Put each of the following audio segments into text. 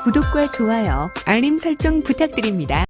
구독과 좋아요, 알림 설정 부탁드립니다.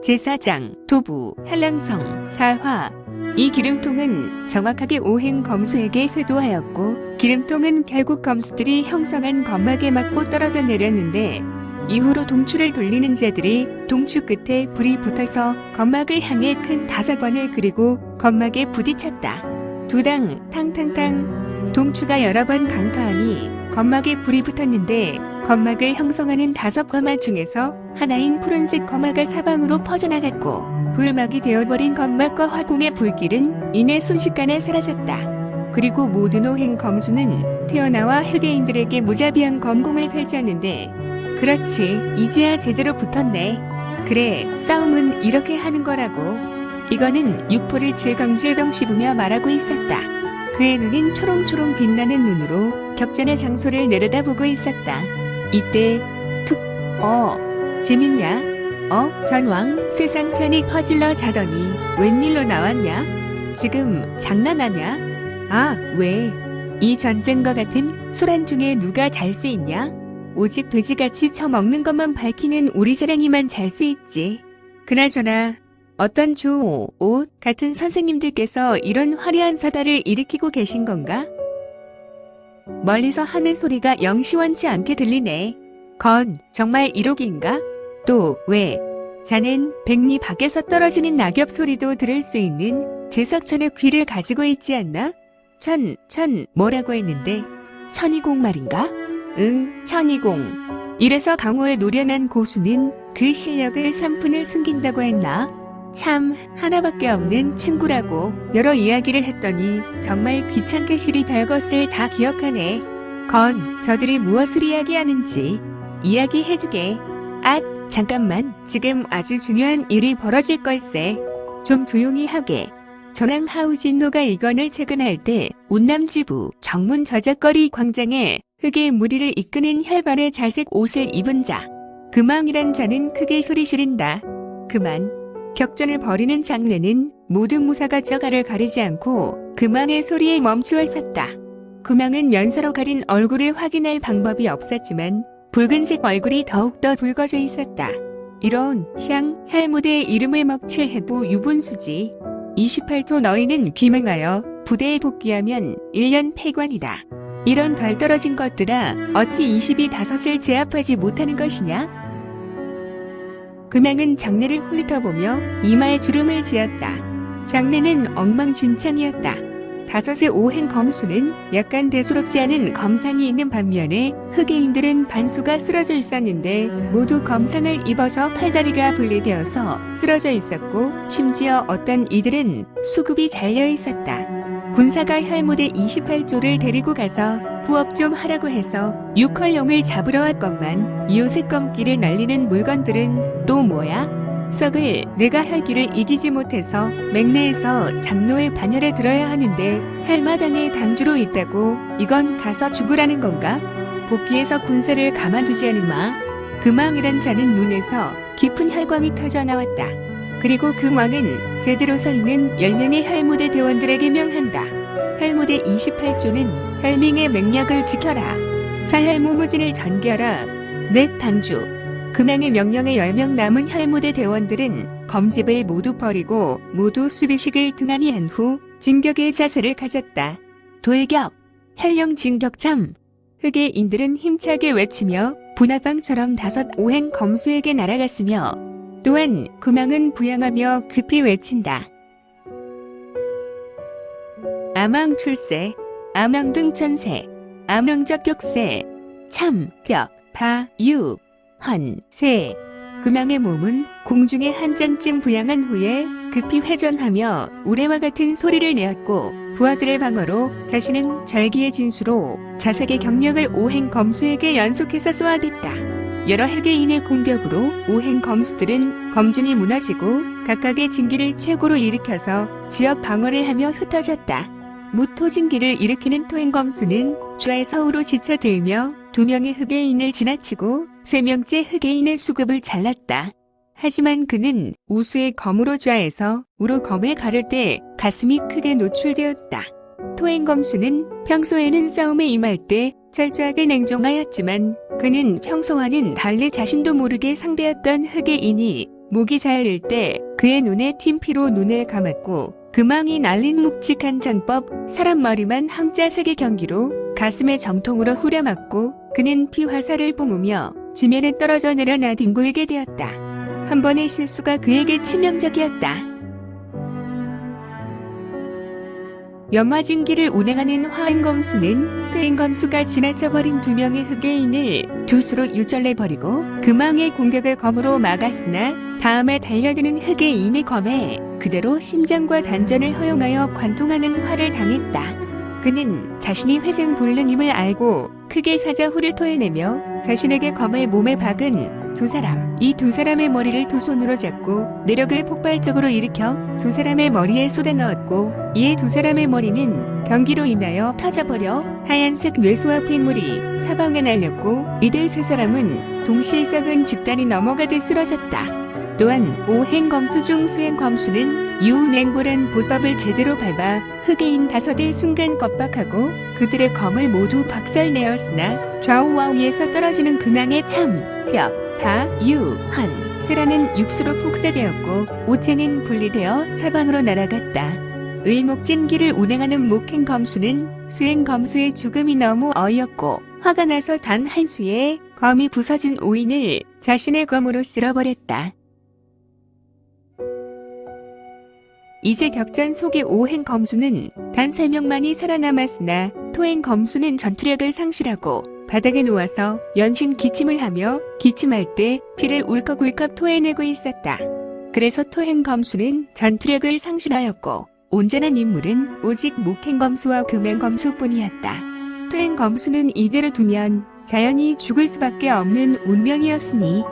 제4장 도부, 한량성, 사화. 이 기름통은 정확하게 오행 검수에게 쇄도하였고 기름통은 결국 검수들이 형성한 검막에 맞고 떨어져 내렸는데 이후로 동추를 돌리는 자들이 동추 끝에 불이 붙어서 검막을 향해 큰 다사관을 그리고 검막에 부딪혔다. 두당 탕탕탕. 동추가 여러 번 강타하니 검막에 불이 붙었는데 검막을 형성하는 5검막 중에서 하나인 푸른색 검화가 사방으로 퍼져나갔고 불막이 되어버린 검막과 화공의 불길은 이내 순식간에 사라졌다. 그리고 모든 오행 검수는 태어나와 헬게인들에게 무자비한 검공을 펼쳤는데 그렇지, 이제야 제대로 붙었네. 그래, 싸움은 이렇게 하는 거라고. 이거는 육포를 질겅질겅 씹으며 말하고 있었다. 그의 눈은 초롱초롱 빛나는 눈으로 격전의 장소를 내려다보고 있었다. 이때 툭, 재밌냐? 전왕, 세상 편히 퍼질러 자더니 웬일로 나왔냐? 지금 장난하냐? 아, 왜? 이 전쟁과 같은 소란 중에 누가 잘 수 있냐? 오직 돼지같이 처먹는 것만 밝히는 우리 사랑이만 잘 수 있지. 그나저나 어떤 조옷 같은 선생님들께서 이런 화려한 사달을 일으키고 계신 건가? 멀리서 하는 소리가 영 시원치 않게 들리네. 건, 정말 이록인가? 또 왜? 자넨 백리 밖에서 떨어지는 낙엽 소리도 들을 수 있는 제석천의 귀를 가지고 있지 않나? 뭐라고 했는데? 천이공 말인가? 응, 천이공. 이래서 강호에 노련한 고수는 그 실력을 3푼을 숨긴다고 했나? 참, 하나밖에 없는 친구라고 여러 이야기를 했더니 정말 귀찮게 시리 별것을 다 기억하네. 건, 저들이 무엇을 이야기하는지 이야기해주게. 잠깐만, 지금 아주 중요한 일이 벌어질 걸세. 좀 조용히 하게. 조랑 하우진노가 이건을 채근할 때 운남지부 정문 저작거리 광장에 흙의 무리를 이끄는 혈발의 자색 옷을 입은 자. 금왕이란 자는 크게 소리 지른다. 그만. 격전을 벌이는 장내는 모든 무사가 저가를 가리지 않고 금왕의 소리에 멈추어 섰다. 금왕은 면사로 가린 얼굴을 확인할 방법이 없었지만 붉은색 얼굴이 더욱더 붉어져 있었다. 이런 혈무대의 이름을 먹칠해도 유분수지. 28조 너희는 귀맹하여 부대에 복귀하면 1년 폐관이다. 이런 덜 떨어진 것들아 어찌 25을 제압하지 못하는 것이냐? 금왕은 장내를 훑어보며 이마에 주름을 지었다. 장내는 엉망진창이었다. 5의 오행 검수는 약간 대수롭지 않은 검상이 있는 반면에 흑해인들은 반수가 쓰러져 있었는데 모두 검상을 입어서 팔다리가 분리되어서 쓰러져 있었고 심지어 어떤 이들은 수급이 잘려 있었다. 군사가 혈무대 28조를 데리고 가서 부업 좀 하라고 해서 육헐룡을 잡으러 왔건만 요새 검기를 날리는 물건들은 또 뭐야? 썩을 내가 혈기를 이기지 못해서 맹내에서 장로의 반열에 들어야 하는데 혈마당에 당주로 있다고 이건 가서 죽으라는 건가? 복귀해서 군사를 가만두지 않으마. 금왕이란 자는 눈에서 깊은 혈광이 터져 나왔다. 그리고 금왕은 제대로 서 있는 10명의 혈무대 대원들에게 명한다. 혈무대 28조는 혈맹의 맹약을 지켜라. 사혈무무진을 전개하라. 넷 당주. 금왕의 명령에 10명 남은 혈무대 대원들은 검집을 모두 버리고 모두 수비식을 등한히 한 후 진격의 자세를 가졌다. 돌격! 혈령 진격참! 흑의 인들은 힘차게 외치며 분화방처럼 다섯 오행 검수에게 날아갔으며 또한 금왕은 부양하며 급히 외친다. 암왕출세, 암왕등천세, 암왕적격세, 참, 격, 바, 유, 헌, 세. 금왕의 몸은 공중에 한 장쯤 부양한 후에 급히 회전하며 우레와 같은 소리를 내었고 부하들의 방어로 자신은 절기의 진수로 자색의 경력을 오행 검수에게 연속해서 쏘아댔다. 여러 해계인의 공격으로 오행 검수들은 검진이 무너지고 각각의 진기를 최고로 일으켜서 지역 방어를 하며 흩어졌다. 무토진기를 일으키는 토행검수는 좌에서우로 지쳐들며 2명의 흑예인을 지나치고 3명째 흑예인의 수급을 잘랐다. 하지만 그는 우수의 검으로 좌에서 우로 검을 가를 때 가슴이 크게 노출되었다. 토행검수는 평소에는 싸움에 임할 때 철저하게 냉정하였지만 그는 평소와는 달리 자신도 모르게 상대였던 흑예인이 목이 잘릴 때 그의 눈에 튄피로 눈을 감았고 금왕이 날린 묵직한 장법 사람 머리만 항자색의 경기로 가슴에 정통으로 후려맞고 그는 피화살을 뿜으며 지면에 떨어져 내려나 뒹굴게 되었다. 한 번의 실수가 그에게 치명적이었다. 염화진기를 운행하는 화행검수는 토행검수가 지나쳐버린 2명의 흑예인을 투수로 유절내버리고 금왕의 공격을 검으로 막았으나 다음에 달려드는 흑예인의 검에 그대로 심장과 단전을 허용하여 관통하는 화를 당했다. 그는 자신이 회생불능임을 알고 크게 사자후를 토해내며 자신에게 검을 몸에 박은 이 두 사람의 머리를 두 손으로 잡고 내력을 폭발적으로 일으켜 두 사람의 머리에 쏟아 넣었고 이에 두 사람의 머리는 경기로 인하여 터져버려 하얀색 뇌수와 핏물이 사방에 날렸고 이들 세 사람은 동시에 썩은 집단이 넘어가듯 쓰러졌다. 또한 오행검수 중 수행검수는 유운행고란 보법을 제대로 밟아 흑예인 5을 순간 겁박하고 그들의 검을 모두 박살내었으나 좌우와 위에서 떨어지는 근황의 참, 벽, 다, 유, 헌, 세라는 육수로 폭사되었고 오체는 분리되어 사방으로 날아갔다. 을목진기를 운행하는 목행검수는 수행검수의 죽음이 너무 어이없고 화가 나서 단 한 수에 검이 부서진 오인을 자신의 검으로 쓸어버렸다. 이제 격전 속의 오행 검수는 단 3명만이 살아남았으나 토행 검수는 전투력을 상실하고 바닥에 누워서 연신 기침을 하며 기침할 때 피를 울컥울컥 토해내고 있었다. 그래서 토행 검수는 전투력을 상실하였고 온전한 인물은 오직 목행 검수와 금행 검수뿐이었다. 토행 검수는 이대로 두면 자연히 죽을 수밖에 없는 운명이었으니